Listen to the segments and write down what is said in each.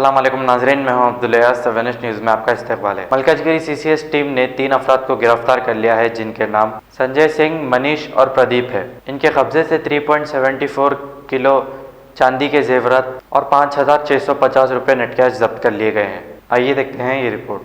अस्सलाम वालेकुम नाज़रीन, मैं हूं अब्दुल अयाज़। वेनिस न्यूज़ में आपका इस्तकबाल है। मलकाजगिरी सीसीएस टीम ने 3 अफराद को गिरफ्तार कर लिया है, जिनके नाम संजय सिंह, मनीष और प्रदीप है। इनके कब्जे से 3.74 किलो चांदी के जेवरात और 5,650 रुपये नेट कैश जब्त कर लिए गए हैं। आइए देखते हैं ये रिपोर्ट।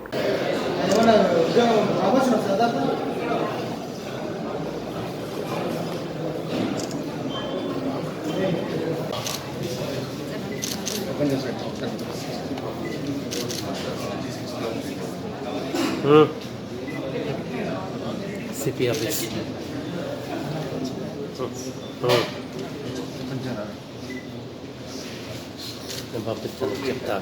సిపి ఆఫీస్ నేను పంపిస్తాను చెప్తా.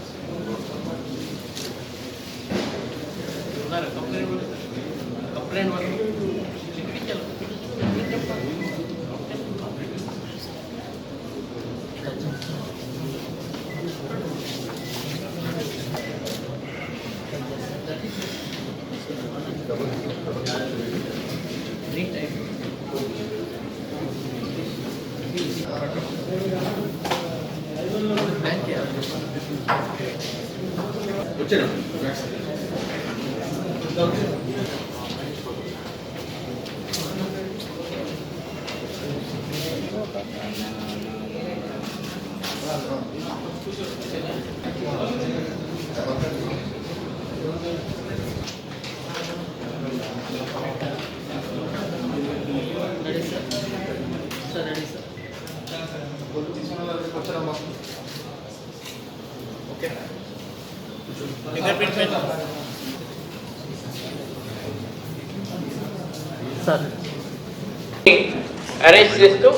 అరెస్ట్ చేస్తూ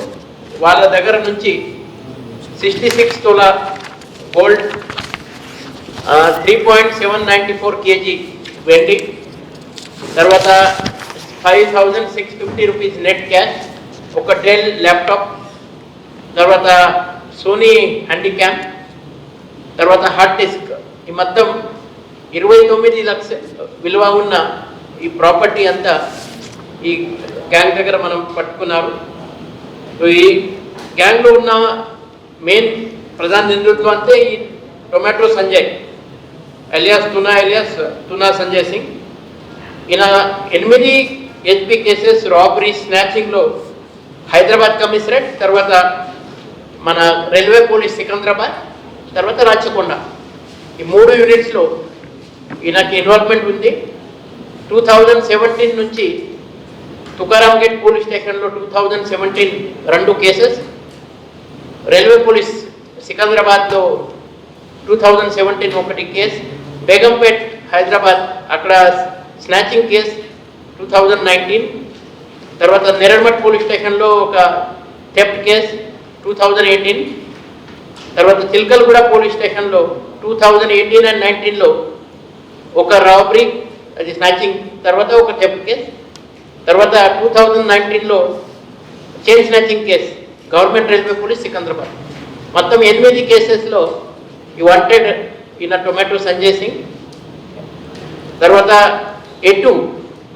వాళ్ళ దగ్గర నుంచి 66 తోలా గోల్డ్, 3.794 kg వెండి, తర్వాత 5,650 రూపీస్ నెట్ క్యాష్, ఒక డెల్ ల్యాప్టాప్, తర్వాత సోనీ హ్యాండిక్యామ్, తర్వాత హార్డ్ డిస్క్, ఈ మొత్తం 29 లక్షల విలువ ఉన్న ఈ ప్రాపర్టీ అంతా ఈ గ్యాంగ్ దగ్గర మనం పట్టుకున్నారు. ఈ గ్యాంగ్లో ఉన్న మెయిన్ ప్రధాన నిందితులు అంటే ఈ టొమాటో సంజయ్ ఎలియాస్ తునా సంజయ్ సింగ్. ఈయన 8 HP కేసెస్, రాబరీ, స్నాచింగ్లో హైదరాబాద్ కమిషనరేట్, తర్వాత మన రైల్వే పోలీస్ సికింద్రాబాద్, తర్వాత రాచకొండ, ఈ 3 యూనిట్స్లో ఈయనకి ఇన్వాల్వ్మెంట్ ఉంది. 2017 నుంచి తుకారాం గేట్ పోలీస్ స్టేషన్లో 2017 2 కేసెస్, రైల్వే పోలీస్ సికింద్రాబాద్లో 2017 1 కేసు, బేగంపేట్ హైదరాబాద్ అక్కడ స్నాచింగ్ కేస్ 2019, తర్వాత నెరల్మట్ పోలీస్ స్టేషన్లో ఒక థెఫ్ట్ కేస్ 2018, తర్వాత చిల్కల్గూడ పోలీస్ స్టేషన్లో 2018 and 19లో ఒక రాబరీ, అది స్నాచింగ్, తర్వాత ఒక థెఫ్ట్ కేస్, తర్వాత 2019లో chain snatching case government railway police Secunderabad. మొత్తం 8 కేసెస్లో ఈ వాంటెడ్ ఈయన టొమాటో సంజయ్ సింగ్. తర్వాత ఎటు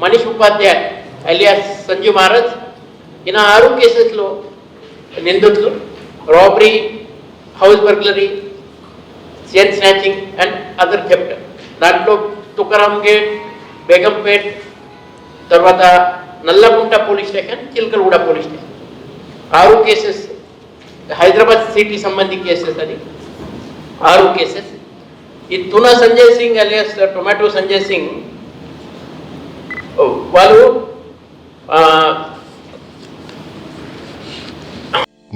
మనీష్ ఉపాధ్యాయ్ అలియాస్ సంజు మహారాజ్, ఈయన 6 కేసెస్లో నిందితులు, robbery, house burglary, chain snatching and other theft. దాంట్లో తుకారాం గేట్, బేగంపేట్, తర్వాత Nallakunta police station, Chilkalguda police station 6 cases. Hyderabad city సంబంధించి కేసెస్, అది 6 కేసెస్. ఈ తునా సంజయ్ సింగ్ అలియాస్ టొమాటో సంజయ్ సింగ్ వాళ్ళు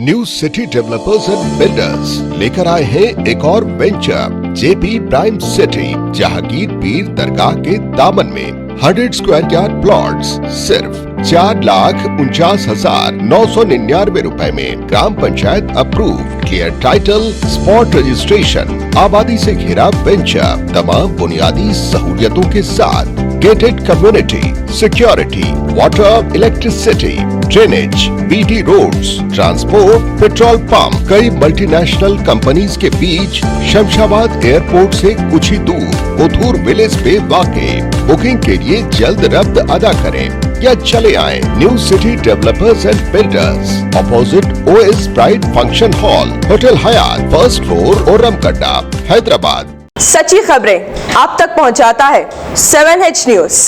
new city developers and builders लेकर आए हैं एक और venture, JP prime city, Jahangir Pir Dargah के दामन में 100 स्क्वायर यार्ड प्लॉट्स सिर्फ 4,49,999 रुपए में। ग्राम panchayat approve, clear title, spot registration, आबादी से घिरा वेंचर, तमाम बुनियादी सहूलियतों के साथ, gated community, security, water, electricity, drainage, BT roads, transport, petrol pump, कई मल्टीनेशनल कंपनीज के बीच, शमशाबाद एयरपोर्ट से कुछ ही दूर, कोथूर विलेज पे वाक़े। बुकिंग के लिए जल्द रब्त अदा करें या चले आए new city developers and builders, opposite OS pride function hall, hotel Hyatt, first floor, Ormakadda, Hyderabad. सच्ची खबरें आप तक पहुंचाता है 7H न्यूज़।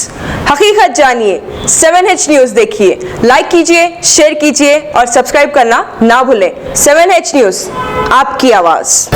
हकीकत जानिए, 7H न्यूज़ देखिए, लाइक कीजिए, शेयर कीजिए और सब्सक्राइब करना ना भूलें। 7H न्यूज़, आपकी आवाज़।